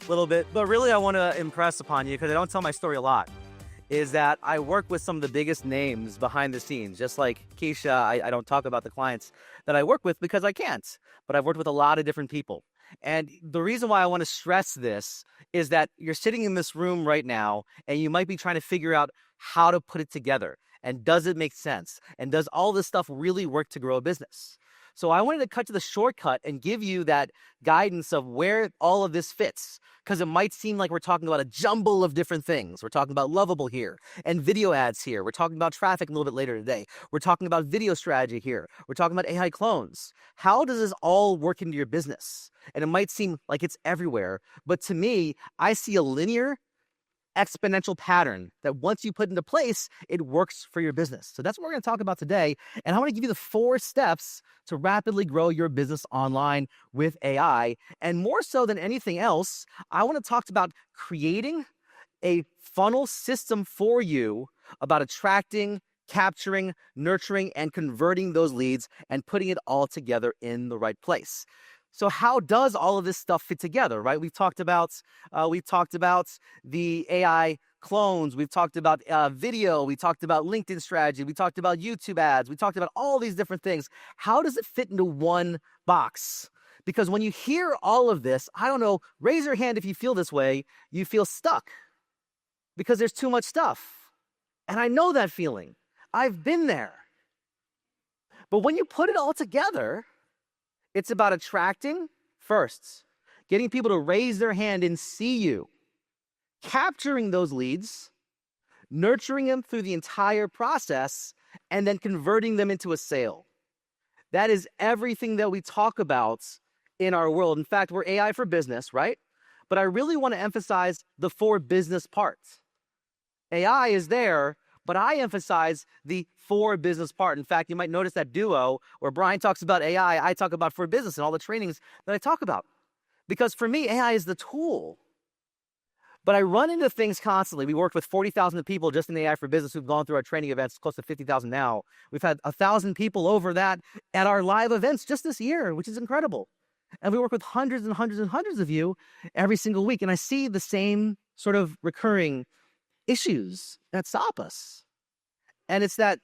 little bit, but really I want to impress upon you because I don't tell my story a lot. Is that I work with some of the biggest names behind the scenes. Just like Keisha, I don't talk about the clients that I work with because I can't, but I've worked with a lot of different people. And the reason why I want to stress this is that you're sitting in this room right now and you might be trying to figure out how to put it together. And does it make sense? And does all this stuff really work to grow a business? So I wanted to cut to the shortcut and give you that guidance of where all of this fits, because it might seem like we're talking about a jumble of different things. We're talking about Lovable here and video ads here. We're talking about traffic a little bit later today. We're talking about video strategy here. We're talking about AI clones. How does this all work into your business? And it might seem like it's everywhere, but to me, I see a linear exponential pattern that once you put into place, it works for your business. So that's what we're going to talk about today. And I want to give you the 4 steps to rapidly grow your business online with AI. And more so than anything else, I want to talk about creating a funnel system for you about attracting, capturing, nurturing, and converting those leads and putting it all together in the right place. So how does all of this stuff fit together, right? We've talked about the AI clones. We've talked about video. We talked about LinkedIn strategy. We talked about YouTube ads. We talked about all these different things. How does it fit into one box? Because when you hear all of this, I don't know, raise your hand if you feel this way. You feel stuck because there's too much stuff. And I know that feeling. I've been there. But when you put it all together, it's about attracting first, getting people to raise their hand and see you, capturing those leads, nurturing them through the entire process, and then converting them into a sale. That is everything that we talk about in our world. In fact, we're AI for business, right? But I really want to emphasize the 4 business parts. AI is there, but I emphasize the 4 business part. In fact, you might notice that duo where Brian talks about AI, I talk about for business and all the trainings that I talk about. Because for me, AI is the tool. But I run into things constantly. We worked with 40,000 people just in AI for business who've gone through our training events, close to 50,000 now. We've had 1,000 people over that at our live events just this year, which is incredible. And we work with hundreds and hundreds and hundreds of you every single week. And I see the same sort of recurring issues that stop us. And it's that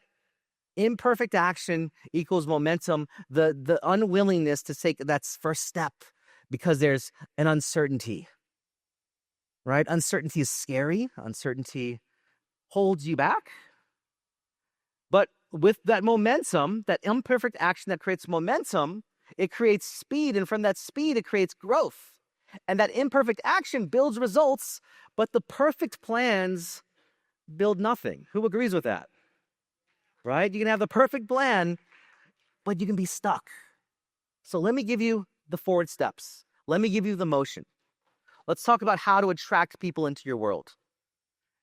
imperfect action equals momentum, the unwillingness to take that first step because there's an uncertainty, right? Uncertainty is scary. Uncertainty holds you back. But with that momentum, that imperfect action that creates momentum, it creates speed. And from that speed, it creates growth. And that imperfect action builds results, but the perfect plans build nothing. Who agrees with that? Right? You can have the perfect plan, but you can be stuck. So let me give you the forward steps. Let me give you the motion. Let's talk about how to attract people into your world.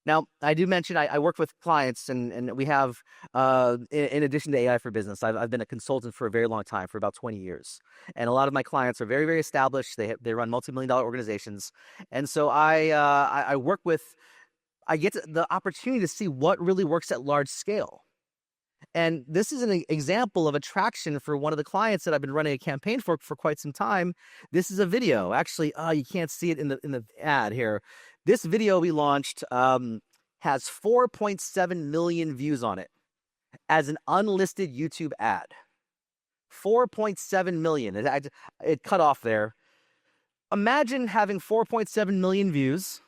Now, I do mention I work with clients, and we have, in addition to AI for business, I've been a consultant for a very long time, for about 20 years. And a lot of my clients are very, very established. They run multi-million-dollar organizations. And so I work with, I get the opportunity to see what really works at large scale. And this is an example of attraction for one of the clients that I've been running a campaign for quite some time. This is a video. Actually, you can't see it in the ad here. This video we launched has 4.7 million views on it as an unlisted YouTube ad. 4.7 million. It cut off there. Imagine having 4.7 million views.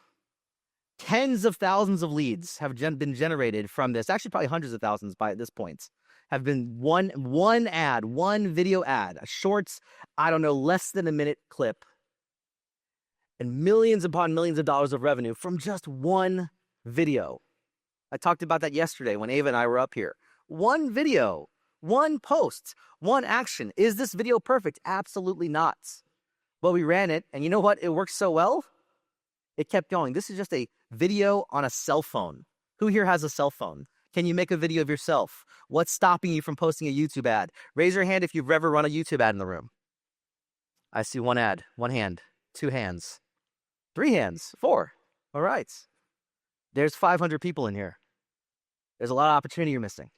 Tens of thousands of leads have been generated from this. Actually, probably hundreds of thousands by this point. Have been one video ad, a short, I don't know, less than a minute clip. And millions upon millions of dollars of revenue from just one video. I talked about that yesterday when Ava and I were up here. One video, one post, one action. Is this video perfect? Absolutely not. But we ran it, and you know what? It worked so well, it kept going. This is just a video on a cell phone. Who here has a cell phone? Can you make a video of yourself? What's stopping you from posting a YouTube ad? Raise your hand if you've ever run a YouTube ad in the room. I see one ad, one hand, 2 hands. 3 hands, 4. All right. There's 500 people in here. There's a lot of opportunity you're missing.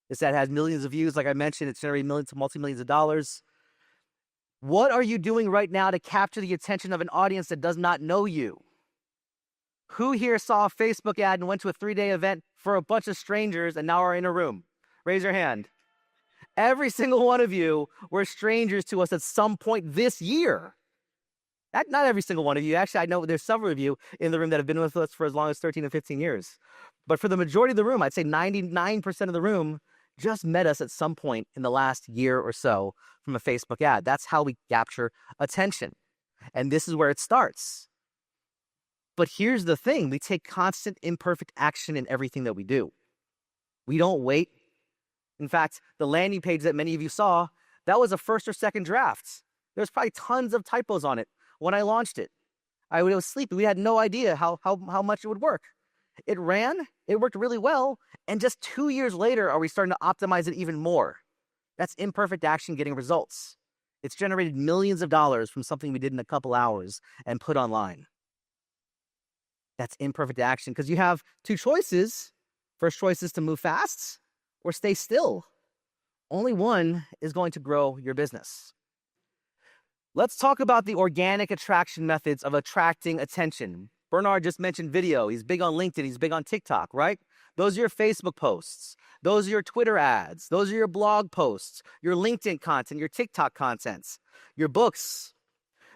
This ad has millions of views. Like I mentioned, it's generating millions to multi-millions of dollars. What are you doing right now to capture the attention of an audience that does not know you? Who here saw a Facebook ad and went to a 3-day event for a bunch of strangers and now are in a room? Raise your hand. Every single one of you were strangers to us at some point this year. Not every single one of you. Actually, I know there's several of you in the room that have been with us for as long as 13 and 15 years. But for the majority of the room, I'd say 99% of the room just met us at some point in the last year or so from a Facebook ad. That's how we capture attention. And this is where it starts. But here's the thing. We take constant imperfect action in everything that we do. We don't wait. In fact, the landing page that many of you saw, that was a first or second draft. There's probably tons of typos on it when I launched it. I was sleepy. We had no idea how much it would work. It ran, it worked really well, and just 2 years later are we starting to optimize it even more. That's imperfect action getting results. It's generated millions of dollars from something we did in a couple hours and put online. That's imperfect action because you have two choices. First choice is to move fast or stay still. Only one is going to grow your business. Let's talk about the organic attraction methods of attracting attention. Bernard just mentioned video. He's big on LinkedIn. He's big on TikTok, right? Those are your Facebook posts. Those are your Twitter ads. Those are your blog posts, your LinkedIn content, your TikTok contents, your books.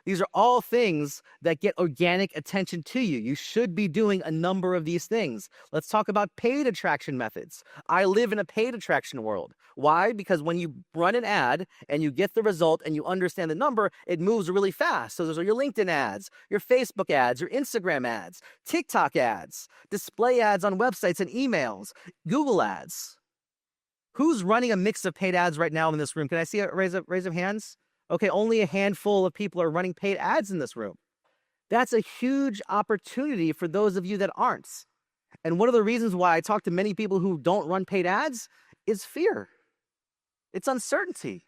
These are all things that get organic attention to you. You should be doing a number of these things. Let's talk about paid attraction methods. I live in a paid attraction world. Why? Because when you run an ad and you get the result and you understand the number, it moves really fast. So those are your LinkedIn ads, your Facebook ads, your Instagram ads, TikTok ads, display ads on websites and emails, Google ads. Who's running a mix of paid ads right now in this room? Can I see a raise of hands? Okay, only a handful of people are running paid ads in this room. That's a huge opportunity for those of you that aren't. And one of the reasons why I talk to many people who don't run paid ads is fear. It's uncertainty.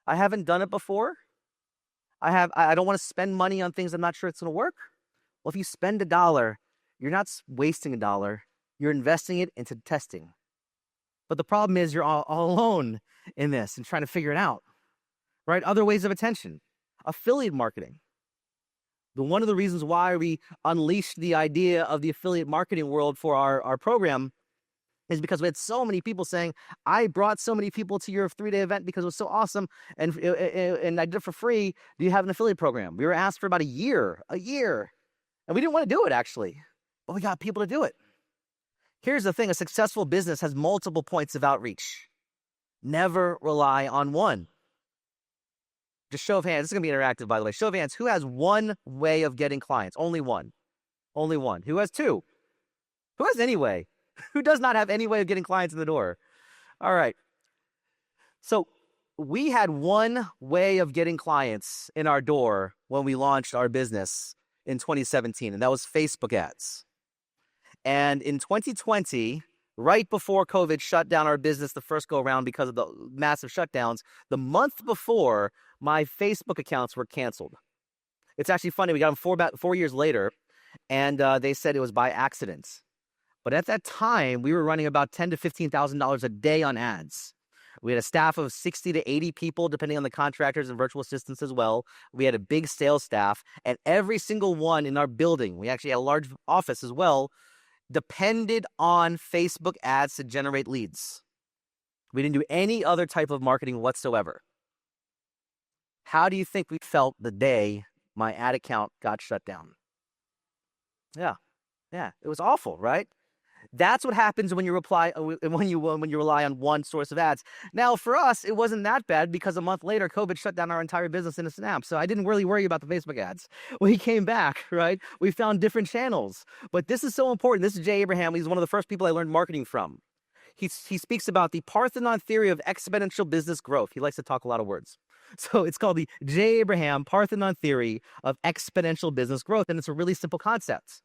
I haven't done it before. I don't want to spend money on things I'm not sure it's going to work. Well, if you spend $1, you're not wasting $1. You're investing it into testing. But the problem is you're all alone in this and trying to figure it out. Right? Other ways of attention. Affiliate marketing. One of the reasons why we unleashed the idea of the affiliate marketing world for our program is because we had so many people saying, I brought so many people to your 3-day event because it was so awesome and I did it for free. Do you have an affiliate program? We were asked for about a year. And we didn't want to do it actually, but we got people to do it. Here's the thing. A successful business has multiple points of outreach. Never rely on one. Just show of hands. This is going to be interactive, by the way. Show of hands. Who has one way of getting clients? Only one. Only one. Who has two? Who has any way? Who does not have any way of getting clients in the door? All right. So we had one way of getting clients in our door when we launched our business in 2017, and that was Facebook ads. And in 2020, right before COVID shut down our business the first go around because of the massive shutdowns, the month before, my Facebook accounts were canceled. It's actually funny. We got them about 4 years later, and they said it was by accident. But at that time, we were running about $10,000 to $15,000 a day on ads. We had a staff of 60 to 80 people, depending on the contractors and virtual assistants as well. We had a big sales staff, and every single one in our building, we actually had a large office as well, depended on Facebook ads to generate leads. We didn't do any other type of marketing whatsoever. How do you think we felt the day my ad account got shut down? Yeah, it was awful, right? That's what happens when you rely on one source of ads. Now, for us, it wasn't that bad because a month later, COVID shut down our entire business in a snap. So I didn't really worry about the Facebook ads. We came back, right? We found different channels. But this is so important. This is Jay Abraham. He's one of the first people I learned marketing from. He speaks about the Parthenon theory of exponential business growth. He likes to talk a lot of words. So it's called the J. Abraham Parthenon theory of exponential business growth. And it's a really simple concept.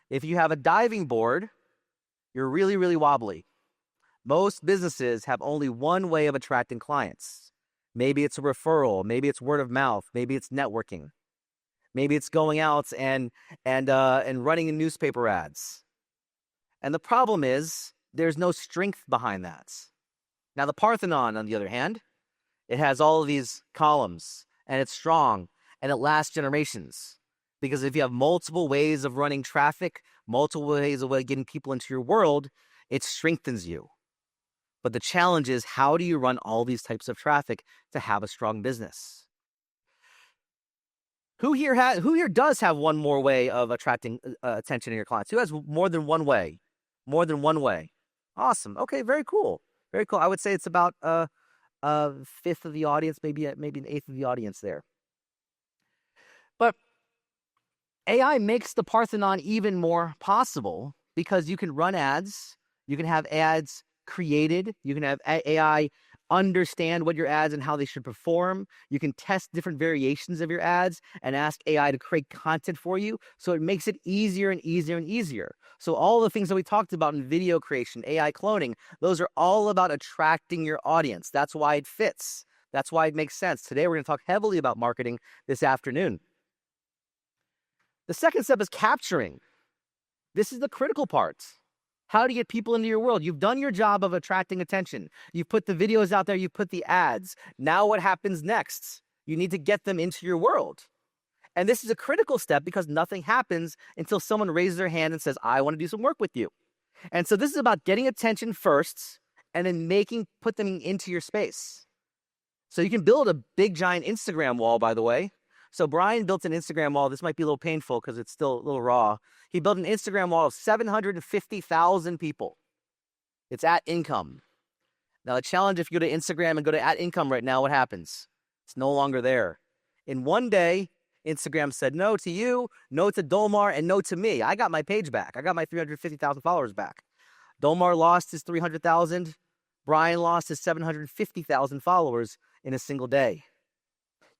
If you have a diving board, you're really, really wobbly. Most businesses have only one way of attracting clients. Maybe it's a referral. Maybe it's word of mouth. Maybe it's networking. Maybe it's going out and running in newspaper ads. And the problem is there's no strength behind that. Now, the Parthenon, on the other hand, it has all of these columns and it's strong, and it lasts generations. Because if you have multiple ways of running traffic, multiple ways of getting people into your world, it strengthens you. But the challenge is, how do you run all these types of traffic to have a strong business? Who here does have one more way of attracting attention in your clients? Who has more than one way? More than one way. Awesome. Okay, very cool. Very cool. I would say it's about a fifth of the audience, maybe an eighth of the audience there. But AI makes the Parthenon even more possible because you can run ads, you can have ads created, you can have AI understand what your ads and how they should perform. You can test different variations of your ads and ask AI to create content for you. So it makes it easier and easier and easier. So all the things that we talked about in video creation, AI cloning, those are all about attracting your audience. That's why it fits. That's why it makes sense. Today, we're going to talk heavily about marketing this afternoon. The second step is capturing. This is the critical part. How do you get people into your world? You've done your job of attracting attention. You've put the videos out there. You've put the ads. Now what happens next? You need to get them into your world. And this is a critical step because nothing happens until someone raises their hand and says, I want to do some work with you. And so this is about getting attention first and then put them into your space. So you can build a big, giant Instagram wall, by the way. So Brian built an Instagram wall. This might be a little painful because it's still a little raw. He built an Instagram wall of 750,000 people. It's at income. Now, the challenge, if you go to Instagram and go to at income right now, what happens? It's no longer there. In one day, Instagram said no to you, no to Dolmar, and no to me. I got my page back. I got my 350,000 followers back. Dolmar lost his 300,000. Brian lost his 750,000 followers in a single day.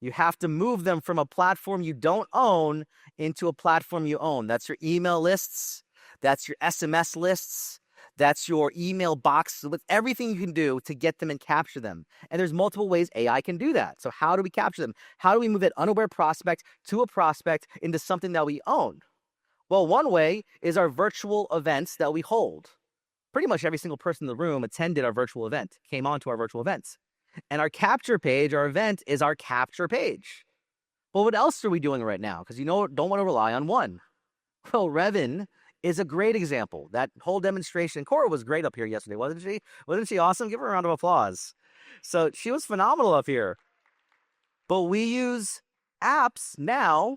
You have to move them from a platform you don't own into a platform you own. That's your email lists. That's your SMS lists. That's your email box. With everything you can do to get them and capture them. And there's multiple ways AI can do that. So how do we capture them? How do we move that unaware prospect to a prospect into something that we own? Well, one way is our virtual events that we hold. Pretty much every single person in the room attended our virtual event, came on to our virtual events. And our capture page, our event, is our capture page. Well, what else are we doing right now? Because don't want to rely on one. Well, Revan is a great example. That whole demonstration. Cora was great up here yesterday, wasn't she? Wasn't she awesome? Give her a round of applause. So she was phenomenal up here. But we use apps now.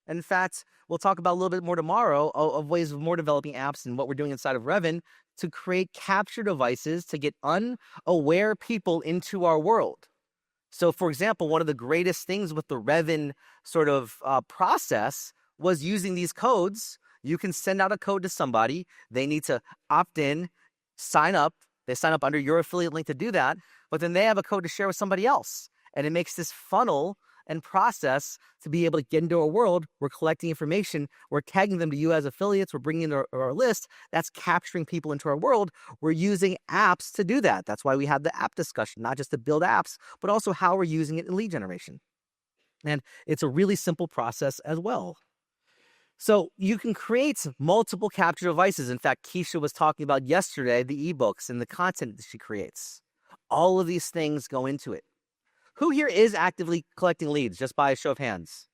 In fact, we'll talk about a little bit more tomorrow of ways of more developing apps and what we're doing inside of Revan to create capture devices to get unaware people into our world. So, for example, one of the greatest things with the Revan sort of process was using these codes. You can send out a code to somebody. They need to opt in, sign up. They sign up under your affiliate link to do that. But then they have a code to share with somebody else. And it makes this funnel and process to be able to get into our world. We're collecting information. We're tagging them to you as affiliates. We're bringing in our list. That's capturing people into our world. We're using apps to do that. That's why we had the app discussion, not just to build apps, but also how we're using it in lead generation. And it's a really simple process as well. So you can create multiple capture devices. In fact, Keisha was talking about yesterday the ebooks and the content that she creates. All of these things go into it. Who here is actively collecting leads, just by a show of hands?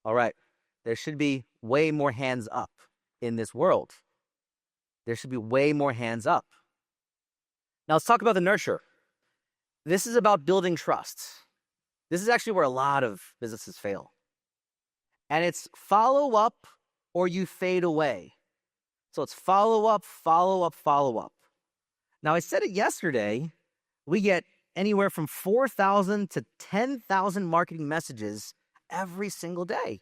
All right. There should be way more hands up in this world. There should be way more hands up. Now let's talk about the nurture. This is about building trust. This is actually where a lot of businesses fail. And it's follow up or you fade away. So it's follow up, follow up, follow up. Now I said it yesterday, we get anywhere from 4,000 to 10,000 marketing messages every single day.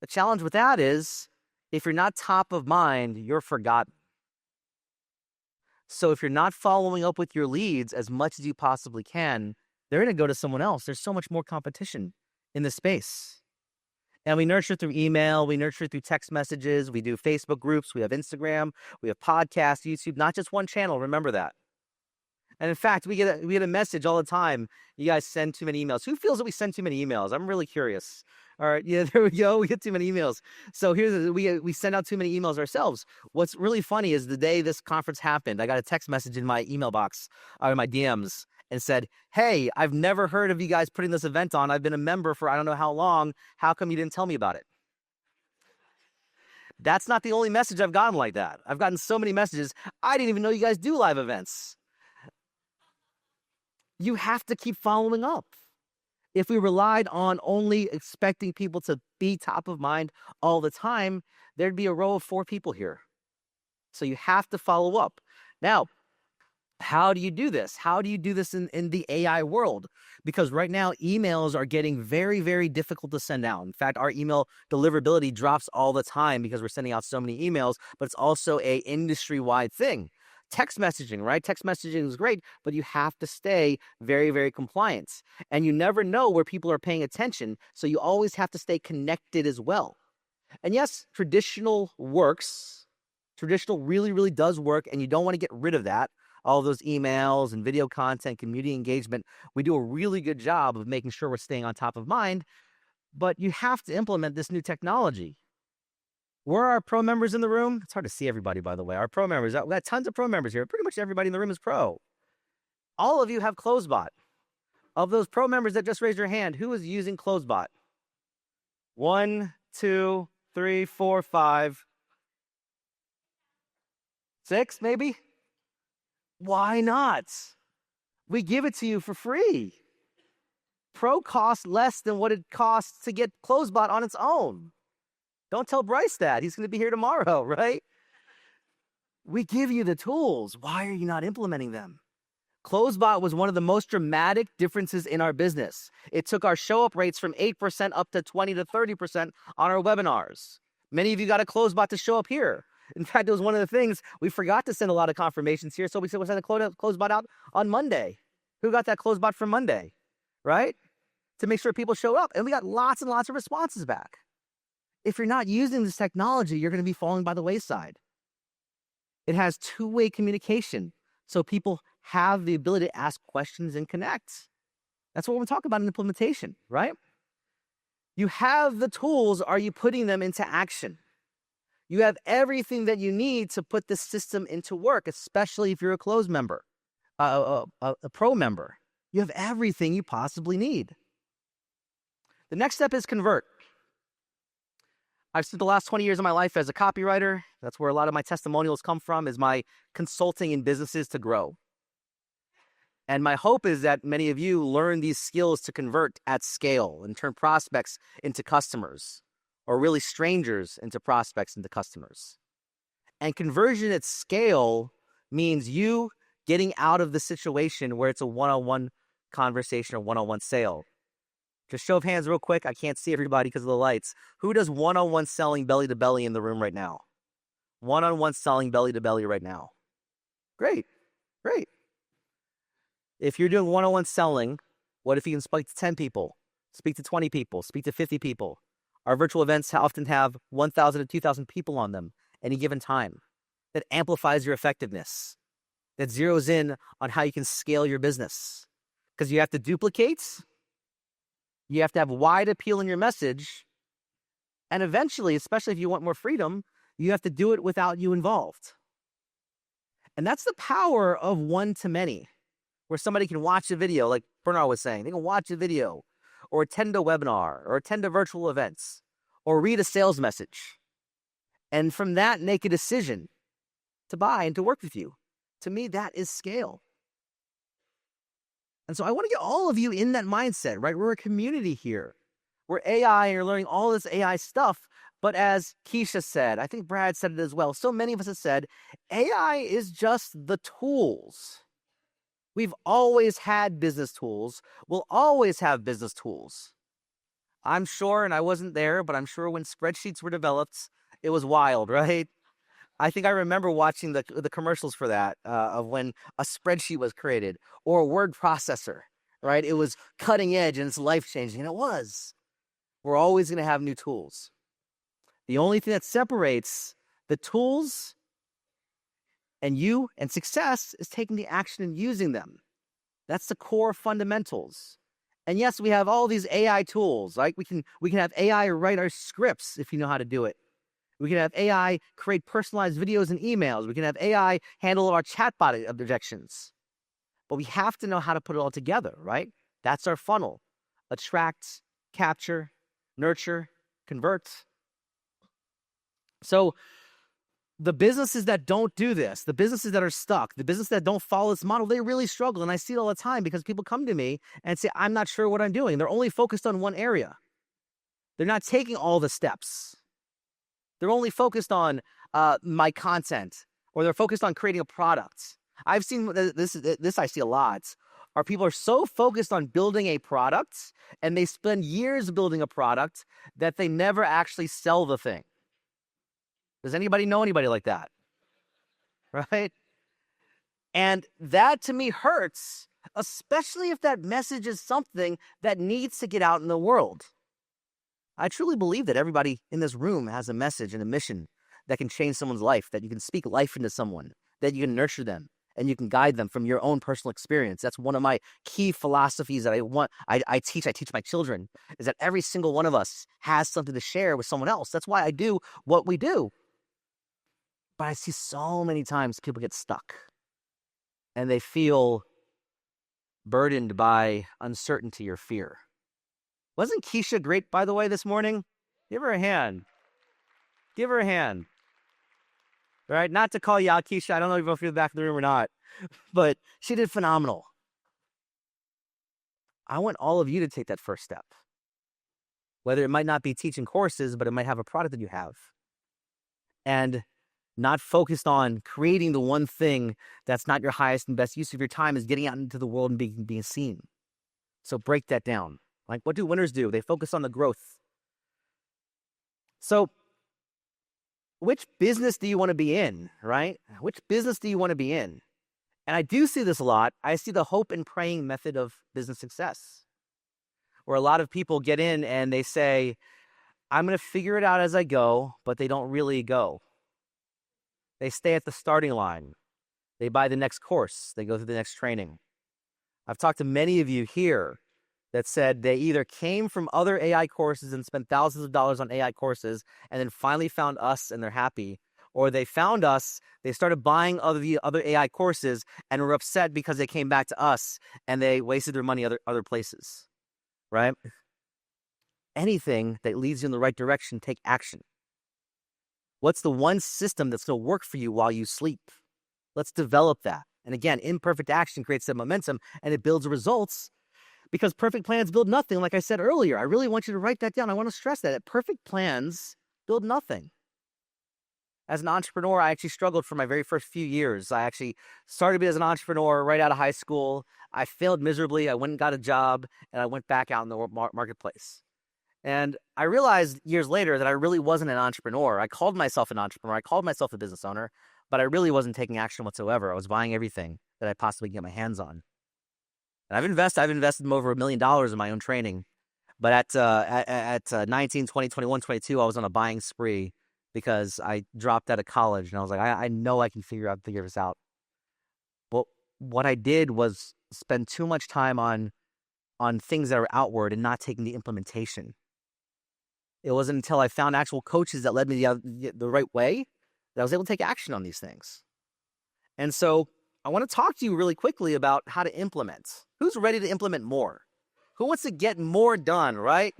The challenge with that is, if you're not top of mind, you're forgotten. So if you're not following up with your leads as much as you possibly can, they're going to go to someone else. There's so much more competition in this space. And we nurture through email, we nurture through text messages, we do Facebook groups, we have Instagram, we have podcasts, YouTube, not just one channel, remember that. And in fact, we get a message all the time. You guys send too many emails. Who feels that we send too many emails? I'm really curious. All right, yeah, there we go. We get too many emails. So we send out too many emails ourselves. What's really funny is the day this conference happened, I got a text message in my email box, or in my DMs, and said, hey, I've never heard of you guys putting this event on. I've been a member for I don't know how long. How come you didn't tell me about it? That's not the only message I've gotten like that. I've gotten so many messages. I didn't even know you guys do live events. You have to keep following up. If we relied on only expecting people to be top of mind all the time, there'd be a row of 4 people here. So you have to follow up. Now, how do you do this? How do you do this in the AI world? Because right now, emails are getting very, very difficult to send out. In fact, our email deliverability drops all the time because we're sending out so many emails, but it's also a industry-wide thing. Text messaging, right? Text messaging is great, but you have to stay very, very compliant. And you never know where people are paying attention, so you always have to stay connected as well. And yes, traditional works. Traditional really, really does work, and you don't want to get rid of that. All those emails and video content, community engagement, we do a really good job of making sure we're staying on top of mind, but you have to implement this new technology. Where are our pro members in the room? It's hard to see everybody, by the way. Our pro members, we've got tons of pro members here. Pretty much everybody in the room is pro. All of you have CloseBot. Of those pro members that just raised your hand, who is using CloseBot? 1, 2, 3, 4, 5, 6, maybe? Why not? We give it to you for free. Pro costs less than what it costs to get CloseBot on its own. Don't tell Bryce that. He's going to be here tomorrow, right? We give you the tools. Why are you not implementing them? CloseBot was one of the most dramatic differences in our business. It took our show-up rates from 8% up to 20 to 30% on our webinars. Many of you got a CloseBot to show up here. In fact, it was one of the things we forgot to send a lot of confirmations here, so we said we'll send a CloseBot out on Monday. Who got that CloseBot for Monday, right? To make sure people show up. And we got lots and lots of responses back. If you're not using this technology, you're going to be falling by the wayside. It has two-way communication, so people have the ability to ask questions and connect. That's what we're talking about in implementation, right? You have the tools. Are you putting them into action? You have everything that you need to put this system into work, especially if you're a close member, a pro member. You have everything you possibly need. The next step is convert. I've spent the last 20 years of my life as a copywriter. That's where a lot of my testimonials come from, is my consulting in businesses to grow. And my hope is that many of you learn these skills to convert at scale and turn prospects into customers, or really strangers into prospects into customers. And conversion at scale means you getting out of the situation where it's a one-on-one conversation or one-on-one sale. Just show of hands real quick. I can't see everybody because of the lights. Who does one-on-one selling belly to belly in the room right now? One-on-one selling belly to belly right now. Great, great. If you're doing one-on-one selling, what if you can speak to 10 people, speak to 20 people, speak to 50 people? Our virtual events often have 1,000 to 2,000 people on them any given time. That amplifies your effectiveness. That zeroes in on how you can scale your business. Because you have to duplicate, you have to have wide appeal in your message, and eventually, especially if you want more freedom, you have to do it without you involved. And that's the power of one-to-many, where somebody can watch a video, like Bernard was saying. They can watch a video, or attend a webinar, or attend a virtual events, or read a sales message. And from that, make a decision to buy and to work with you. To me, that is scale. And so I want to get all of you in that mindset, right? We're a community here. We're AI, and you're learning all this AI stuff. But as Keisha said, I think Brad said it as well, so many of us have said, AI is just the tools. We've always had business tools. We'll always have business tools. I'm sure, and I wasn't there, but I'm sure when spreadsheets were developed, it was wild, right? I think I remember watching the commercials for that, of when a spreadsheet was created, or a word processor, right? It was cutting edge and it's life-changing, and it was. We're always going to have new tools. The only thing that separates the tools and you and success is taking the action and using them. That's the core fundamentals. And yes, we have all these AI tools. Like we can have AI write our scripts if you know how to do it. We can have AI create personalized videos and emails. We can have AI handle our chatbot objections. But we have to know how to put it all together, right? That's our funnel. Attract, capture, nurture, convert. So the businesses that don't do this, the businesses that are stuck, the businesses that don't follow this model, they really struggle. And I see it all the time because people come to me and say, I'm not sure what I'm doing. They're only focused on one area. They're not taking all the steps. They're only focused on my content, or they're focused on creating a product. I've seen this I see a lot. Our people are so focused on building a product, and they spend years building a product that they never actually sell the thing. Does anybody know anybody like that? Right? And that to me hurts, especially if that message is something that needs to get out in the world. I truly believe that everybody in this room has a message and a mission that can change someone's life, that you can speak life into someone, that you can nurture them, and you can guide them from your own personal experience. That's one of my key philosophies that I teach my children, is that every single one of us has something to share with someone else. That's why I do what we do. But I see so many times people get stuck and they feel burdened by uncertainty or fear. Wasn't Keisha great, by the way, this morning? Give her a hand. Give her a hand. All right, not to call you out, Keisha. I don't know if you're in the back of the room or not, but she did phenomenal. I want all of you to take that first step. Whether it might not be teaching courses, but it might have a product that you have. And not focused on creating the one thing that's not your highest and best use of your time, is getting out into the world and being seen. So break that down. Like, what do winners do? They focus on the growth. So which business do you want to be in, right? Which business do you want to be in? And I do see this a lot. I see the hope and praying method of business success, where a lot of people get in and they say, I'm going to figure it out as I go, but they don't really go. They stay at the starting line. They buy the next course. They go through the next training. I've talked to many of you here that said they either came from other AI courses and spent thousands of dollars on AI courses and then finally found us and they're happy, or they found us, they started buying other AI courses and were upset because they came back to us and they wasted their money other places, right? Anything that leads you in the right direction, take action. What's the one system that's going to work for you while you sleep? Let's develop that. And again, imperfect action creates that momentum and it builds results, because perfect plans build nothing. Like I said earlier, I really want you to write that down. I want to stress that perfect plans build nothing. As an entrepreneur, I actually struggled for my very first few years. I actually started as an entrepreneur right out of high school. I failed miserably. I went and got a job, and I went back out in the marketplace. And I realized years later that I really wasn't an entrepreneur. I called myself an entrepreneur. I called myself a business owner, but I really wasn't taking action whatsoever. I was buying everything that I possibly could get my hands on. And I've invested over $1 million in my own training. But at 19, 20, 21, 22, I was on a buying spree because I dropped out of college. And I was like, I know I can figure this out. But what I did was spend too much time on things that are outward and not taking the implementation. It wasn't until I found actual coaches that led me the right way that I was able to take action on these things. And so I want to talk to you really quickly about how to implement. Who's ready to implement more? Who wants to get more done, right?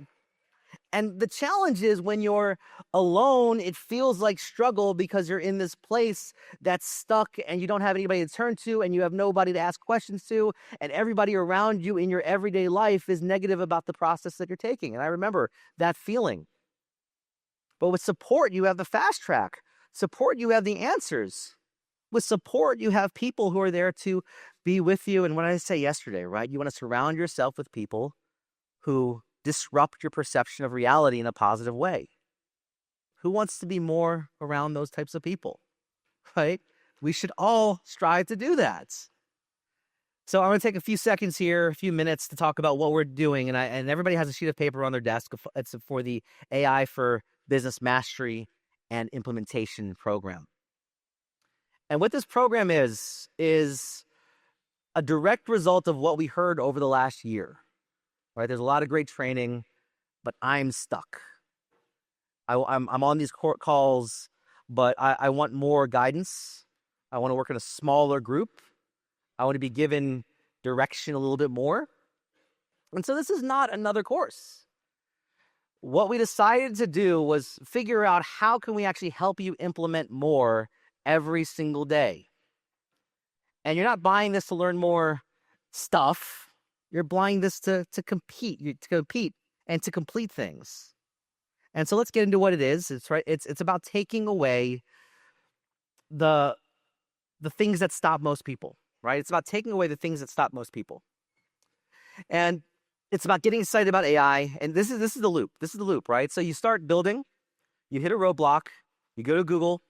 And the challenge is when you're alone, it feels like struggle because you're in this place that's stuck and you don't have anybody to turn to and you have nobody to ask questions to, and everybody around you in your everyday life is negative about the process that you're taking. And I remember that feeling. But with support, you have the fast track. Support, you have the answers. With support, you have people who are there to be with you. And what I said yesterday, right? You want to surround yourself with people who disrupt your perception of reality in a positive way. Who wants to be more around those types of people, right? We should all strive to do that. So I'm going to take a few seconds here, a few minutes to talk about what we're doing. And everybody has a sheet of paper on their desk. It's for the AI for Business Mastery and Implementation program. And what this program is a direct result of what we heard over the last year. Right? There's a lot of great training, but I'm stuck. I'm on these court calls, but I want more guidance. I want to work in a smaller group. I want to be given direction a little bit more. And so this is not another course. What we decided to do was figure out how can we actually help you implement more every single day. And you're not buying this to learn more stuff. You're buying this to compete and to complete things. And so let's get into what it is. It's about taking away the things that stop most people, right? It's about taking away the things that stop most people. And it's about getting excited about AI. And this is the loop. This is the loop, right? So you start building, you hit a roadblock, you go to Google,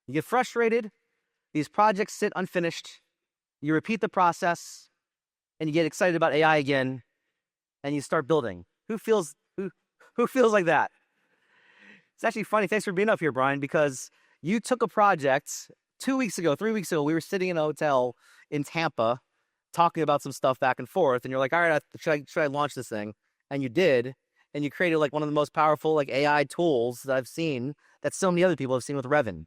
you get frustrated, these projects sit unfinished, you repeat the process, and you get excited about AI again, and you start building. Who feels like that? It's actually funny. Thanks for being up here, Brian, because you took a project 2 weeks ago, 3 weeks ago. We were sitting in a hotel in Tampa talking about some stuff back and forth, and you're like, all right, should I launch this thing? And you did, and you created like one of the most powerful like AI tools that I've seen that so many other people have seen with Revin.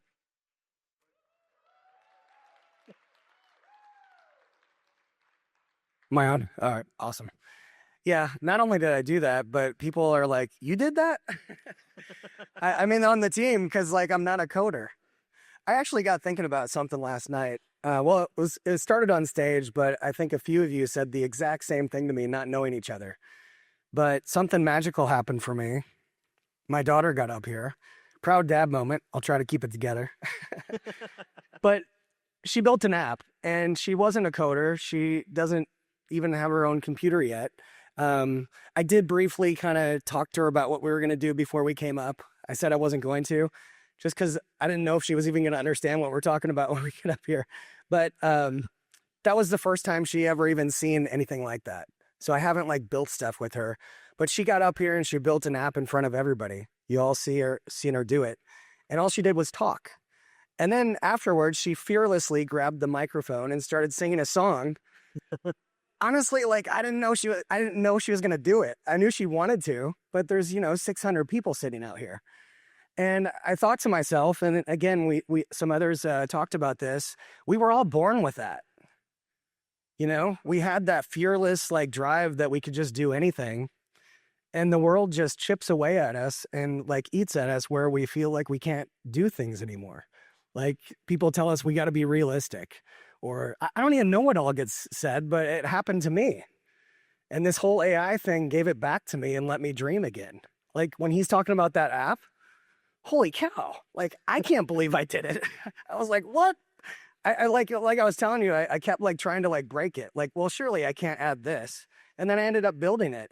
Am I on? All right, awesome. Yeah, not only did I do that, but people are like, you did that? I mean, on the team, because like I'm not a coder. I actually got thinking about something last night. Well, it started on stage, but I think a few of you said the exact same thing to me, not knowing each other. But something magical happened for me. My daughter got up here. Proud dad moment. I'll try to keep it together. But she built an app, and she wasn't a coder. She doesn't even have her own computer yet. I did briefly kind of talk to her about what we were going to do before we came up. I said I wasn't going to, just because I didn't know if she was even going to understand what we're talking about when we get up here. But that was the first time she ever even seen anything like that. So I haven't like built stuff with her. But she got up here and she built an app in front of everybody. You all seen her do it. And all she did was talk. And then afterwards, she fearlessly grabbed the microphone and started singing a song. Honestly, like I didn't know she was going to do it. I knew she wanted to, but there's, 600 people sitting out here. And I thought to myself, and again, we some others talked about this. We were all born with that. We had that fearless like drive that we could just do anything. And the world just chips away at us and like eats at us where we feel like we can't do things anymore. Like people tell us we got to be realistic, or I don't even know what all gets said, but it happened to me. And this whole AI thing gave it back to me and let me dream again. Like when he's talking about that app, holy cow, like I can't believe I did it. I was like, what? I like I was telling you, I kept like trying to like break it. Like, well, surely I can't add this. And then I ended up building it.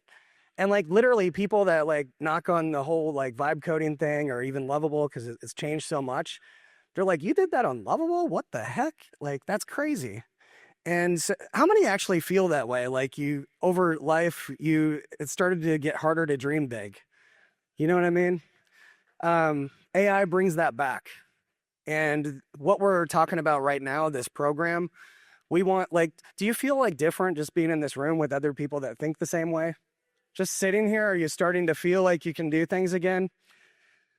And like literally people that like knock on the whole like vibe coding thing or even Lovable because it's changed so much. They're like, you did that on Lovable? What the heck? Like, that's crazy. And so, how many actually feel that way? Like over life, it started to get harder to dream big. You know what I mean? AI brings that back. And what we're talking about right now, this program, we want like, do you feel like different just being in this room with other people that think the same way? Just sitting here, are you starting to feel like you can do things again?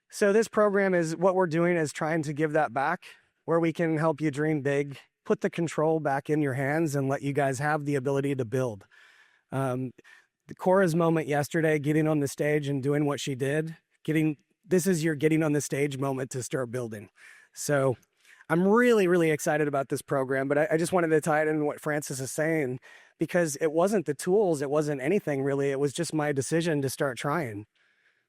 So this program what we're doing is trying to give that back, where we can help you dream big, put the control back in your hands and let you guys have the ability to build. The Cora's moment yesterday, getting on the stage and doing what she did, this is your getting on the stage moment to start building. So I'm really, really excited about this program, but I just wanted to tie it in what Francis is saying, because it wasn't the tools, it wasn't anything really, it was just my decision to start trying.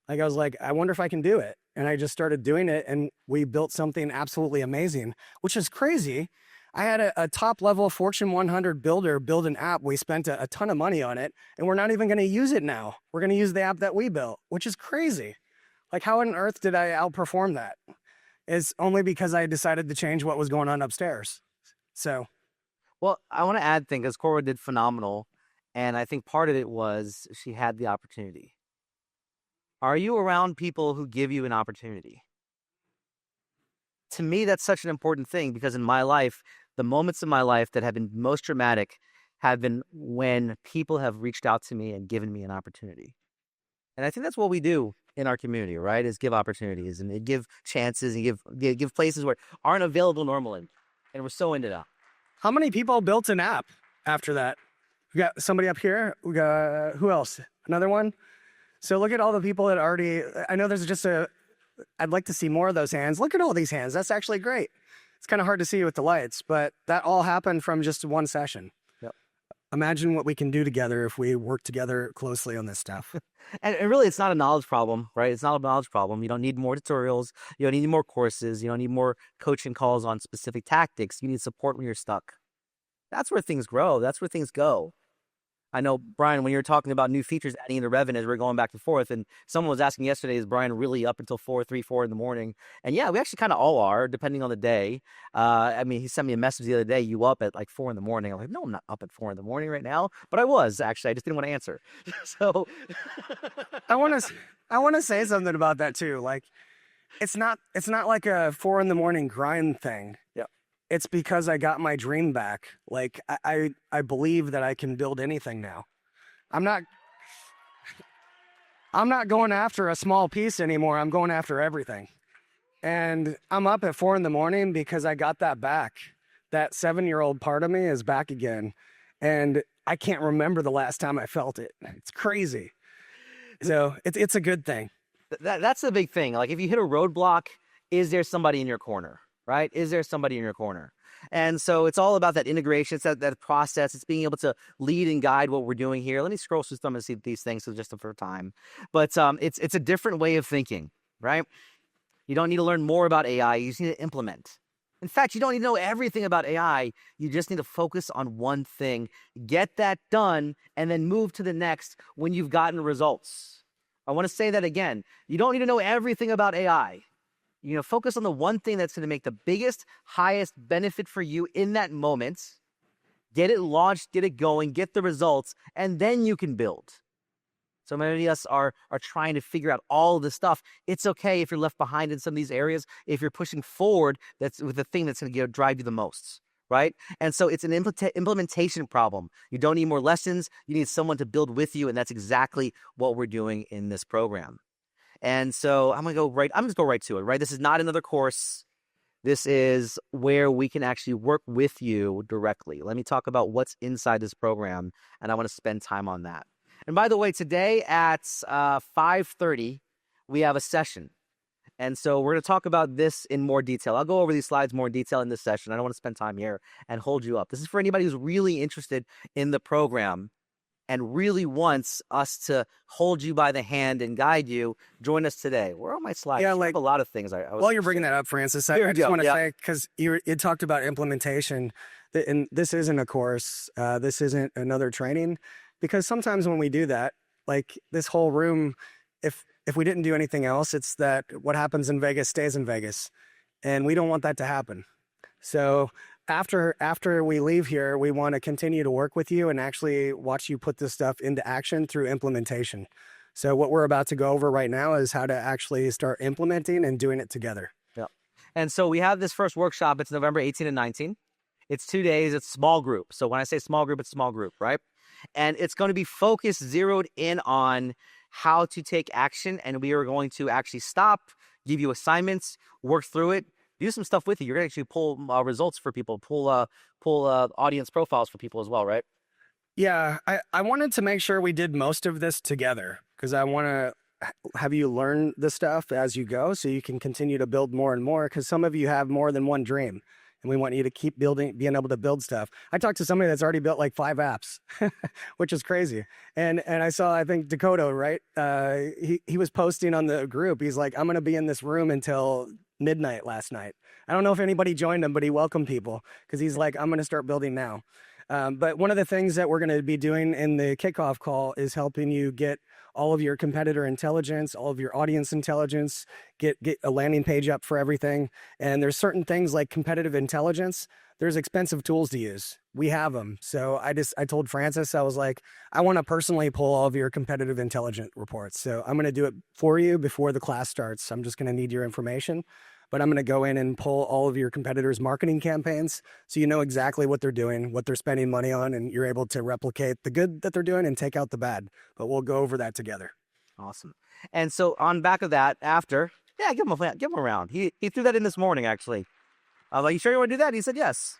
Like I was like, I wonder if I can do it. And I just started doing it and we built something absolutely amazing, which is crazy. I had a top level Fortune 100 builder build an app. We spent a ton of money on it and we're not even going to use it now. We're going to use the app that we built, which is crazy. Like how on earth did I outperform that? It's only because I decided to change what was going on upstairs. So. Well, I want to add things because Cora did phenomenal. And I think part of it was she had the opportunity. Are you around people who give you an opportunity? To me, that's such an important thing because in my life, the moments in my life that have been most dramatic have been when people have reached out to me and given me an opportunity. And I think that's what we do in our community, right? Is give opportunities and give chances and give places where aren't available normally. And we're so into that. How many people built an app? after that. We got somebody up here. We got, who else? Another one. So look at all the people that already, I know there's just I'd like to see more of those hands. Look at all these hands. That's actually great. It's kind of hard to see with the lights, but that all happened from just one session. Yep. Imagine what we can do together if we work together closely on this stuff. And really, it's not a knowledge problem, right? It's not a knowledge problem. You don't need more tutorials. You don't need more courses. You don't need more coaching calls on specific tactics. You need support when you're stuck. That's where things grow. That's where things go. I know, Brian, when you were talking about new features adding into Revenant, we were going back and forth, and someone was asking yesterday, is Brian really up until 4 in the morning? And yeah, we actually kind of all are, depending on the day. I mean, he sent me a message the other day, you up at like 4 in the morning? I'm like, no, I'm not up at 4 in the morning right now, but I was actually, I just didn't want to answer. So I want to say something about that too. Like, it's not like a 4 in the morning grind thing. Yeah. It's because I got my dream back. Like, I believe that I can build anything now. I'm not going after a small piece anymore. I'm going after everything. And I'm up at 4 in the morning because I got that back. That 7-year-old part of me is back again. And I can't remember the last time I felt it. It's crazy. So it's a good thing. That's the big thing. Like, if you hit a roadblock, is there somebody in your corner? Right? Is there somebody in your corner? And so it's all about that integration. It's that process. It's being able to lead and guide what we're doing here. Let me scroll through some of these things just for time. But it's a different way of thinking, right? You don't need to learn more about AI. You just need to implement. In fact, you don't need to know everything about AI. You just need to focus on one thing, get that done, and then move to the next when you've gotten results. I want to say that again. You don't need to know everything about AI. Focus on the one thing that's going to make the biggest, highest benefit for you in that moment. Get it launched, get it going, get the results, and then you can build. So many of us are trying to figure out all this stuff. It's okay if you're left behind in some of these areas. If you're pushing forward, that's with the thing that's going to drive you the most, right? And so it's an implementation problem. You don't need more lessons. You need someone to build with you, and that's exactly what we're doing in this program. And so I'm just go right to it, right? This is not another course. This is where we can actually work with you directly. Let me talk about what's inside this program, and I want to spend time on that. And by the way, today at 5:30, we have a session. And so we're going to talk about this in more detail. I'll go over these slides more in detail in this session. I don't want to spend time here and hold you up. This is for anybody who's really interested in the program and really wants us to hold you by the hand and guide you. Join us today. Where are my slides? Yeah, I have a lot of things. While you're bringing that up, Francis, I just want to say, because you talked about implementation, and this isn't a course. This isn't another training, because sometimes when we do that, like this whole room, if we didn't do anything else, it's that what happens in Vegas stays in Vegas, and we don't want that to happen. So after we leave here, we want to continue to work with you and actually watch you put this stuff into action through implementation. So what we're about to go over right now is how to actually start implementing and doing it together. Yeah. And so we have this first workshop. It's November 18 and 19. It's 2 days. It's small group. So when I say small group, it's small group, right? And it's going to be focused, zeroed in on how to take action. And we are going to actually stop, give you assignments, work through it, do some stuff with you. You're going to actually pull results for people, pull audience profiles for people as well, right? Yeah, I wanted to make sure we did most of this together, because I want to have you learn the stuff as you go so you can continue to build more and more, because some of you have more than one dream. And we want you to keep building, being able to build stuff. I talked to somebody that's already built like 5 apps, which is crazy. And I saw, I think Dakota, right? He was posting on the group. He's like, I'm going to be in this room until midnight last night. I don't know if anybody joined him, but he welcomed people because he's like, I'm going to start building now. But one of the things that we're going to be doing in the kickoff call is helping you get all of your competitor intelligence, all of your audience intelligence, get a landing page up for everything. And there's certain things like competitive intelligence. There's expensive tools to use. We have them. So I told Francis, I was like, I want to personally pull all of your competitive intelligence reports. So I'm going to do it for you before the class starts. I'm just going to need your information. But I'm going to go in and pull all of your competitors' marketing campaigns so you know exactly what they're doing, what they're spending money on, and you're able to replicate the good that they're doing and take out the bad. But we'll go over that together. Awesome. And so on back of that, after, give him a round. He threw that in this morning, actually. I was like, you sure you want to do that? And he said yes.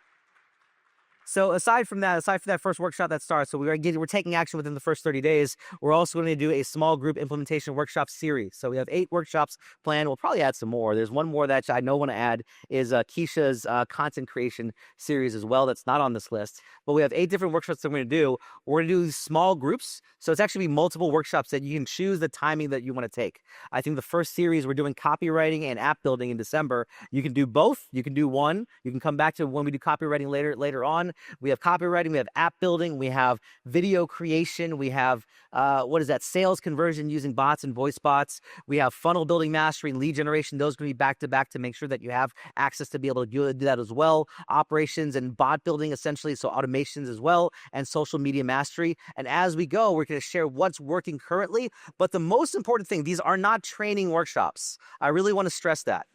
So aside from that first workshop that starts, so we're taking action within the first 30 days. We're also going to do a small group implementation workshop series. So we have 8 workshops planned. We'll probably add some more. There's one more that I know want to add is Keisha's content creation series as well. That's not on this list, but we have 8 different workshops that we're going to do. We're going to do small groups. So it's actually multiple workshops that you can choose the timing that you want to take. I think the first series we're doing copywriting and app building in December. You can do both. You can do one. You can come back to when we do copywriting later on. We have copywriting, we have app building, we have video creation, we have, sales conversion using bots and voice bots. We have funnel building, mastery, and lead generation. Those are going to be back to back to make sure that you have access to be able to do that as well. Operations and bot building, essentially, so automations as well, and social media mastery. And as we go, we're going to share what's working currently. But the most important thing, these are not training workshops. I really want to stress that.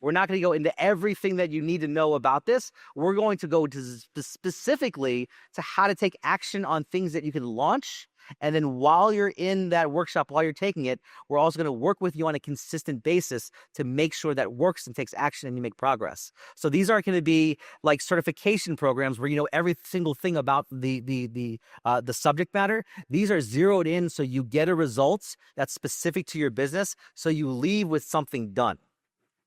We're not going to go into everything that you need to know about this. We're going to go to specifically to how to take action on things that you can launch. And then while you're in that workshop, while you're taking it, we're also going to work with you on a consistent basis to make sure that works and takes action and you make progress. So these aren't going to be like certification programs where you know every single thing about the subject matter. These are zeroed in so you get a result that's specific to your business, so you leave with something done.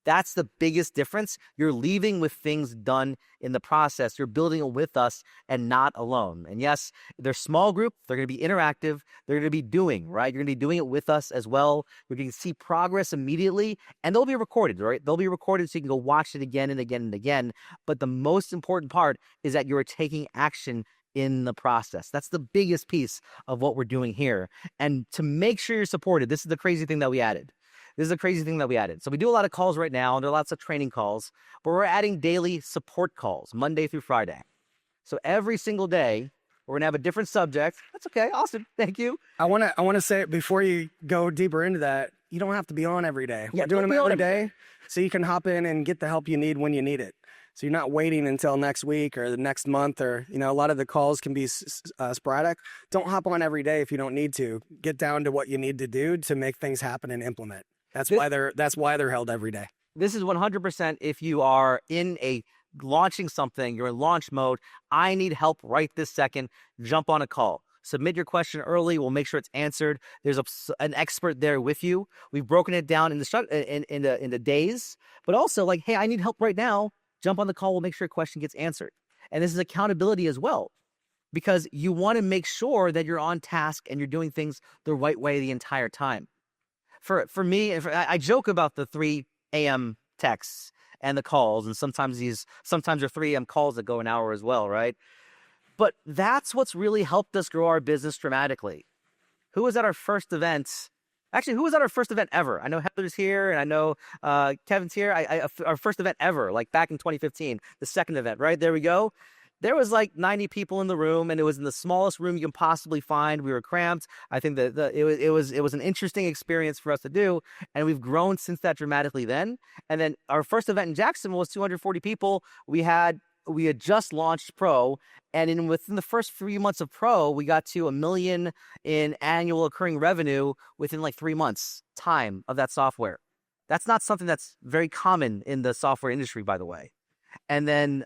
That's the biggest difference. You're leaving with things done in the process. You're building it with us and not alone. And yes, they're small group. They're going to be interactive. They're going to be doing, right? You're going to be doing it with us as well. You're going to see progress immediately, and they'll be recorded, right? They'll be recorded so you can go watch it again and again and again. But the most important part is that you're taking action in the process. That's the biggest piece of what we're doing here. And to make sure you're supported, this is the crazy thing that we added. So we do a lot of calls right now, and there are lots of training calls, but we're adding daily support calls, Monday through Friday. So every single day, we're going to have a different subject. That's okay. Awesome. Thank you. I want to say, before you go deeper into that, you don't have to be on every day. Yeah, we're doing them every day, so you can hop in and get the help you need when you need it. So you're not waiting until next week or the next month, or, a lot of the calls can be sporadic. Don't hop on every day if you don't need to. Get down to what you need to do to make things happen and implement. That's why they're held every day. This is 100% if you are launching something, you're in launch mode. I need help right this second. Jump on a call. Submit your question early. We'll make sure it's answered. There's an expert there with you. We've broken it down in the days, but also like, hey, I need help right now. Jump on the call. We'll make sure your question gets answered. And this is accountability as well, because you want to make sure that you're on task and you're doing things the right way the entire time. For me, I joke about the 3 a.m. texts and the calls, and sometimes there are 3 a.m. calls that go an hour as well, right? But that's what's really helped us grow our business dramatically. Who was at our first event? Actually, who was at our first event ever? I know Heather's here, and I know Kevin's here. Our first event ever, like back in 2015, the second event, right? There we go. There was like 90 people in the room, and it was in the smallest room you can possibly find. We were cramped. I think that it was an interesting experience for us to do, and we've grown since that dramatically then. And then our first event in Jacksonville was 240 people. We had just launched Pro, and within the first 3 months of Pro, we got to $1 million in annual recurring revenue within like 3 months time of that software. That's not something that's very common in the software industry, by the way. And then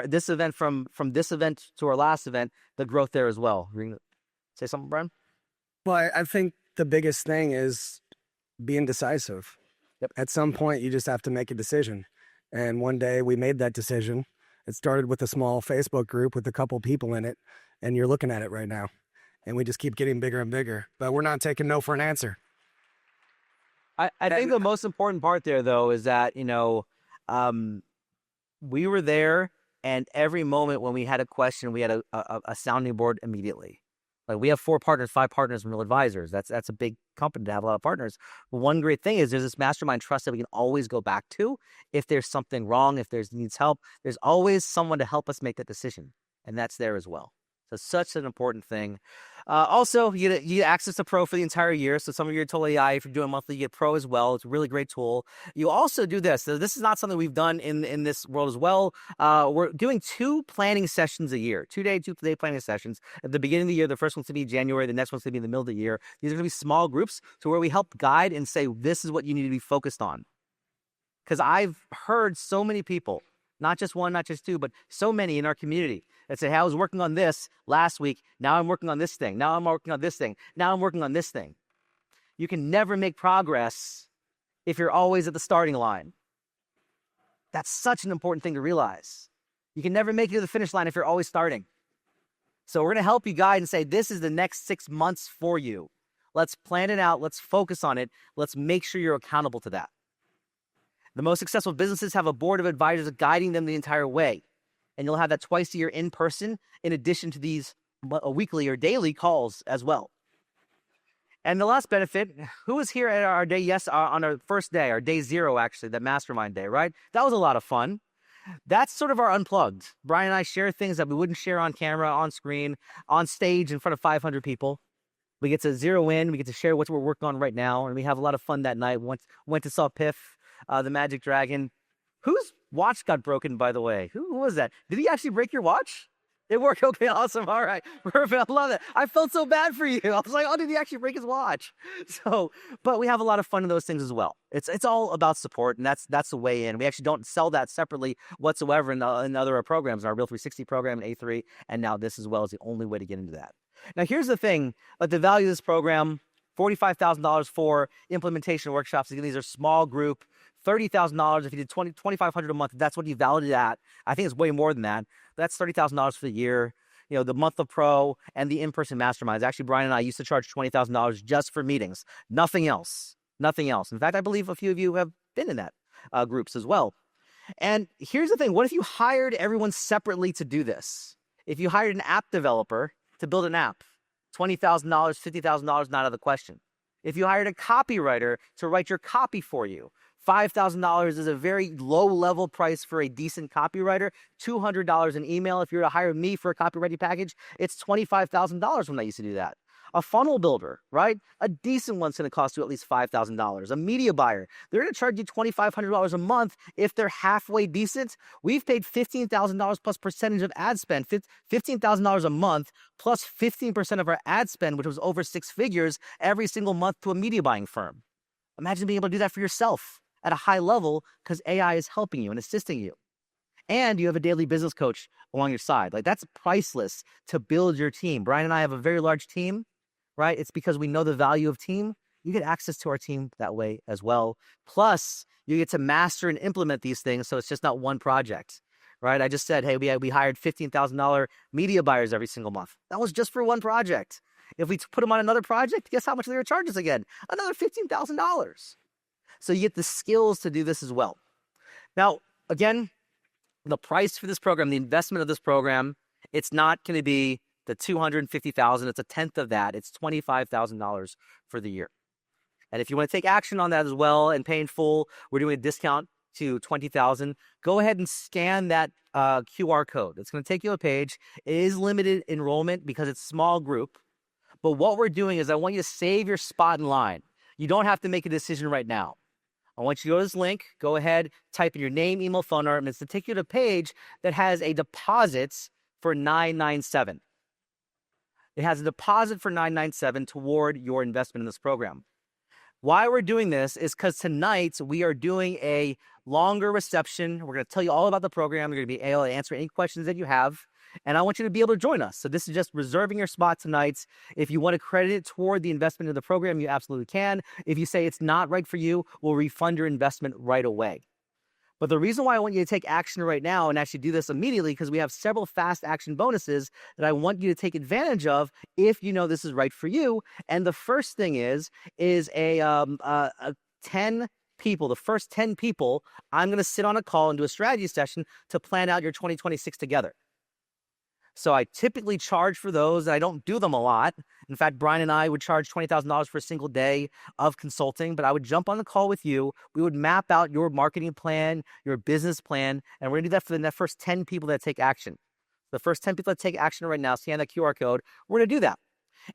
this event, from this event to our last event, the growth there as well. You're gonna say something, Brian? Well, I think the biggest thing is being decisive. Yep. At some point, you just have to make a decision. And one day we made that decision. It started with a small Facebook group with a couple people in it, and you're looking at it right now. And we just keep getting bigger and bigger. But we're not taking no for an answer. I think the most important part there, though, is that, we were there, and every moment when we had a question, we had a sounding board immediately. Like, we have 4 partners, 5 partners, and real advisors. That's a big company to have a lot of partners. But one great thing is there's this mastermind trust that we can always go back to. If there's something wrong, if there's needs help, there's always someone to help us make that decision. And that's there as well. So such an important thing. Also, you get access to Pro for the entire year. So some of your total AI, if you're doing monthly, you get Pro as well. It's a really great tool. You also do this. So this is not something we've done in this world as well. We're doing 2 planning sessions a year, 2-day planning sessions. At the beginning of the year, the first one's to be January. The next one's to be in the middle of the year. These are going to be small groups to where we help guide and say, this is what you need to be focused on. Because I've heard so many people Not just one, not just two, but so many in our community that say, hey, I was working on this last week. Now I'm working on this thing. Now I'm working on this thing. Now I'm working on this thing. You can never make progress if you're always at the starting line. That's such an important thing to realize. You can never make it to the finish line if you're always starting. So we're going to help you guide and say, this is the next 6 months for you. Let's plan it out. Let's focus on it. Let's make sure you're accountable to that. The most successful businesses have a board of advisors guiding them the entire way. And you'll have that twice a year in person, in addition to these weekly or daily calls as well. And the last benefit, who was here at our day, on our first day, our day 0, actually, that mastermind day, right? That was a lot of fun. That's sort of our unplugged. Brian and I share things that we wouldn't share on camera, on screen, on stage in front of 500 people. We get to zero in. We get to share what we're working on right now. And we have a lot of fun that night. Went to saw Piff, the Magic Dragon. Whose watch got broken, by the way? Who was that? Did he actually break your watch? It worked. Okay, awesome. All right. Perfect. I love it. I felt so bad for you. I was like, oh, did he actually break his watch? So, but we have a lot of fun in those things as well. It's all about support, and that's the way in. We actually don't sell that separately whatsoever in other programs, our Real 360 program, and A3, and now this as well is the only way to get into that. Now, here's the thing. Like the value of this program, $45,000 for implementation workshops. Again, these are small group. $30,000 if you did $2,500 a month. That's what you valued it at. I think it's way more than that. That's $30,000 for the year. You know, the month of pro and the in-person masterminds. Actually, Brian and I used to charge $20,000 just for meetings. Nothing else. Nothing else. In fact, I believe a few of you have been in that groups as well. And here's the thing. What if you hired everyone separately to do this? If you hired an app developer to build an app, $20,000, $50,000, not out of the question. If you hired a copywriter to write your copy for you, $5,000 is a very low-level price for a decent copywriter. $200 an email. If you were to hire me for a copywriting package, it's $25,000 when I used to do that. A funnel builder, right? A decent one's going to cost you at least $5,000. A media buyer, they're going to charge you $2,500 a month if they're halfway decent. We've paid $15,000 plus percentage of ad spend, $15,000 a month plus 15% of our ad spend, which was over 6 figures every single month to a media buying firm. Imagine being able to do that for yourself at a high level because AI is helping you and assisting you. And you have a daily business coach along your side. Like, that's priceless to build your team. Brian and I have a very large team, right? It's because we know the value of team. You get access to our team that way as well. Plus, you get to master and implement these things, so it's just not one project, right? I just said, hey, we hired $15,000 media buyers every single month. That was just for one project. If we put them on another project, guess how much they're going to charge us again? Another $15,000. So you get the skills to do this as well. Now, again, the price for this program, the investment of this program, it's not going to be the $250,000. It's a tenth of that. It's $25,000 for the year. And if you want to take action on that as well and pay in full, we're doing a discount to $20,000. Go ahead and scan that QR code. It's going to take you to a page. It is limited enrollment because it's a small group. But what we're doing is I want you to save your spot in line. You don't have to make a decision right now. I want you to go to this link, go ahead, type in your name, email, phone number, and it's to take you to a page that has a deposit for $997. It has a deposit for $997 toward your investment in this program. Why we're doing this is because tonight we are doing a longer reception. We're going to tell you all about the program. We're going to be able to answer any questions that you have. And I want you to be able to join us. So this is just reserving your spot tonight. If you want to credit it toward the investment of the program, you absolutely can. If you say it's not right for you, we'll refund your investment right away. But the reason why I want you to take action right now and actually do this immediately, because we have several fast action bonuses that I want you to take advantage of if you know this is right for you. And the first thing is a 10 people, the first 10 people, I'm going to sit on a call and do a strategy session to plan out your 2026 together. So I typically charge for those, and I don't do them a lot. In fact, Brian and I would charge $20,000 for a single day of consulting, but I would jump on the call with you. We would map out your marketing plan, your business plan, and we're going to do that for the first 10 people that take action. The first 10 people that take action right now, scan that QR code, we're going to do that.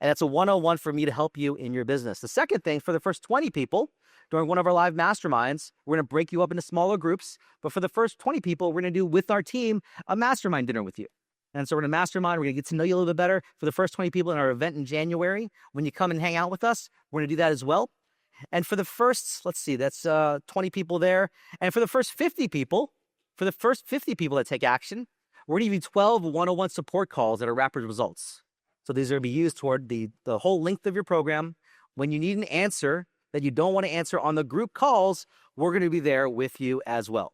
And that's a 101 for me to help you in your business. The second thing, for the first 20 people, during one of our live masterminds, we're going to break you up into smaller groups. But for the first 20 people, we're going to do with our team a mastermind dinner with you. And so we're going to mastermind. We're going to get to know you a little bit better. For the first 20 people in our event in January, when you come and hang out with us, we're going to do that as well. And for the first, let's see, that's 20 people there. And for the first 50 people, For the first 50 people that take action, we're going to give you 12 one-on-one support calls that are rapid results. So these are going to be used toward the whole length of your program. When you need an answer that you don't want to answer on the group calls, we're going to be there with you as well.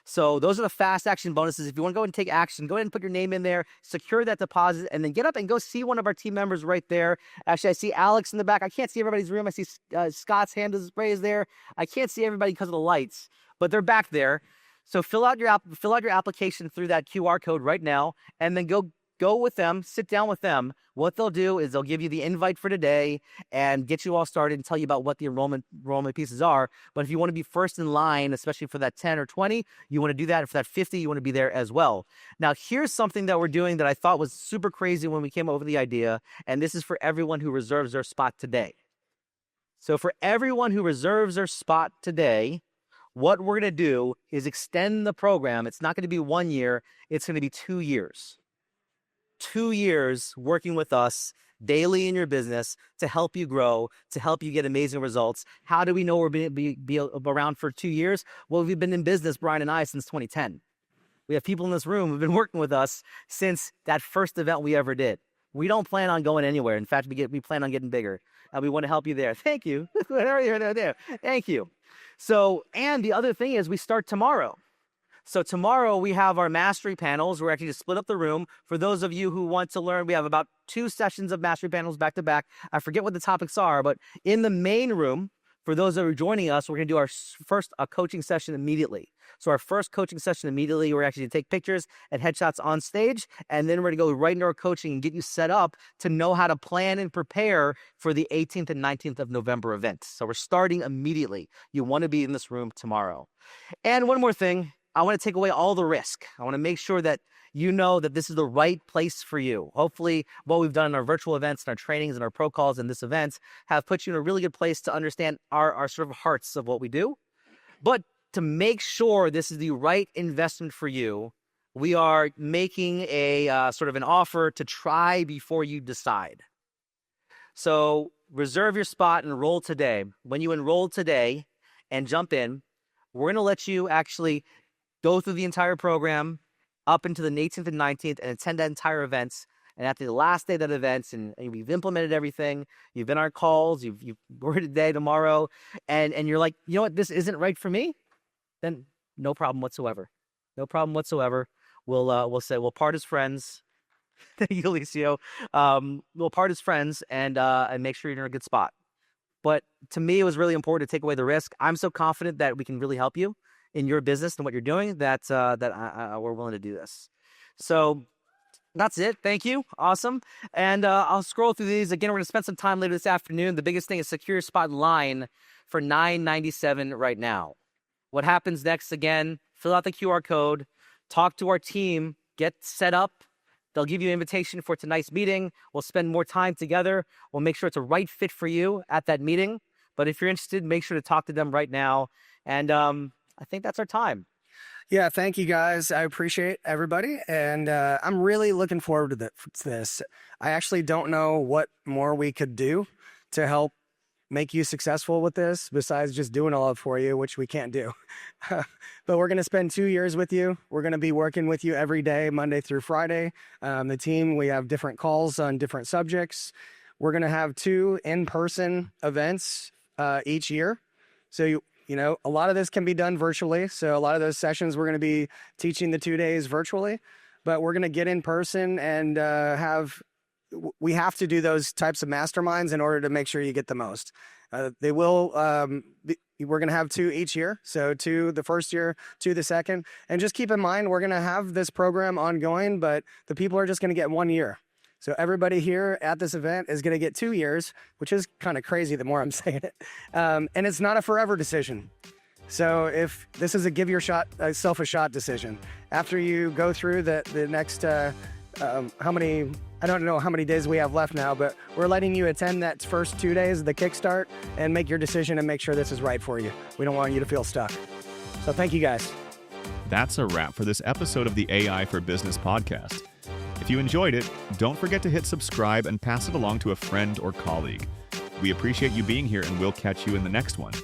So those are the fast action bonuses. If you want to go and take action, go ahead and put your name in there, secure that deposit, and then get up and go see one of our team members right there. Actually, I see Alex in the back. I can't see everybody's room. I see Scott's hand is raised there. I can't see everybody because of the lights, but they're back there. So fill out your application through that QR code right now, and then go with them, sit down with them. What they'll do is they'll give you the invite for today and get you all started and tell you about what the enrollment pieces are. But if you want to be first in line, especially for that 10 or 20, you want to do that. And for that 50, you want to be there as well. Now, here's something that we're doing that I thought was super crazy when we came over the idea, and this is for everyone who reserves their spot today. So for everyone who reserves their spot today, what we're going to do is extend the program. It's not going to be 1 year. It's going to be 2 years. 2 years working with us daily in your business to help you grow, to help you get amazing results. How do we know we're going to be around for 2 years? Well, we've been in business, Brian and I, since 2010. We have people in this room who've been working with us since that first event we ever did. We don't plan on going anywhere. In fact, we plan on getting bigger. And we want to help you there. Thank you. There. Thank you. So, and the other thing is we start tomorrow. So tomorrow we have our mastery panels. We're actually going to split up the room. For those of you who want to learn, we have about 2 sessions of mastery panels back to back. I forget what the topics are, but in the main room, for those that are joining us, we're going to do our first coaching session immediately. So our first coaching session immediately, we're actually going to take pictures and headshots on stage, and then we're going to go right into our coaching and get you set up to know how to plan and prepare for the 18th and 19th of November event. So we're starting immediately. You want to be in this room tomorrow. And one more thing, I want to take away all the risk. I want to make sure that you know that this is the right place for you. Hopefully, what we've done in our virtual events and our trainings and our pro calls and this event have put you in a really good place to understand our sort of hearts of what we do. But to make sure this is the right investment for you, we are making a sort of an offer to try before you decide. So reserve your spot and enroll today. When you enroll today and jump in, we're going to let you actually go through the entire program up into the 18th and 19th and attend that entire event. And at the last day of that event, and we've implemented everything, you've been on our calls, we're here today, tomorrow, and you're like, you know what, this isn't right for me, then no problem whatsoever. No problem whatsoever. We'll say we'll part as friends. Thank you, Alicio. We'll part as friends and make sure you're in a good spot. But to me, it was really important to take away the risk. I'm so confident that we can really help you in your business and what you're doing that we're willing to do this. So that's it. Thank you. Awesome. And I'll scroll through these. Again, we're going to spend some time later this afternoon. The biggest thing is secure your spot in line for $9.97 right now. What happens next? Again, fill out the QR code, talk to our team, get set up. They'll give you an invitation for tonight's meeting. We'll spend more time together. We'll make sure it's a right fit for you at that meeting. But if you're interested, make sure to talk to them right now. And I think that's our time. Yeah, thank you guys. I appreciate everybody. And I'm really looking forward to this. I actually don't know what more we could do to help make you successful with this besides just doing all of it for you, which we can't do. But we're going to spend 2 years with you. We're going to be working with you every day, Monday through Friday. The team, we have different calls on different subjects. We're going to have 2 in-person events each year. So you know, a lot of this can be done virtually. So a lot of those sessions, we're going to be teaching the 2 days virtually, but we're going to get in person and we have to do those types of masterminds in order to make sure you get the most. We're going to have 2 each year. So 2 the first year, 2 the second. And just keep in mind, we're going to have this program ongoing, but the people are just going to get 1 year. So everybody here at this event is going to get 2 years, which is kind of crazy the more I'm saying it. And it's not a forever decision. So if this is a give yourself a shot decision, after you go through the next, I don't know how many days we have left now, but we're letting you attend that first 2 days of the kickstart and make your decision and make sure this is right for you. We don't want you to feel stuck. So thank you guys. That's a wrap for this episode of the AI for Business podcast. If you enjoyed it, don't forget to hit subscribe and pass it along to a friend or colleague. We appreciate you being here, and we'll catch you in the next one.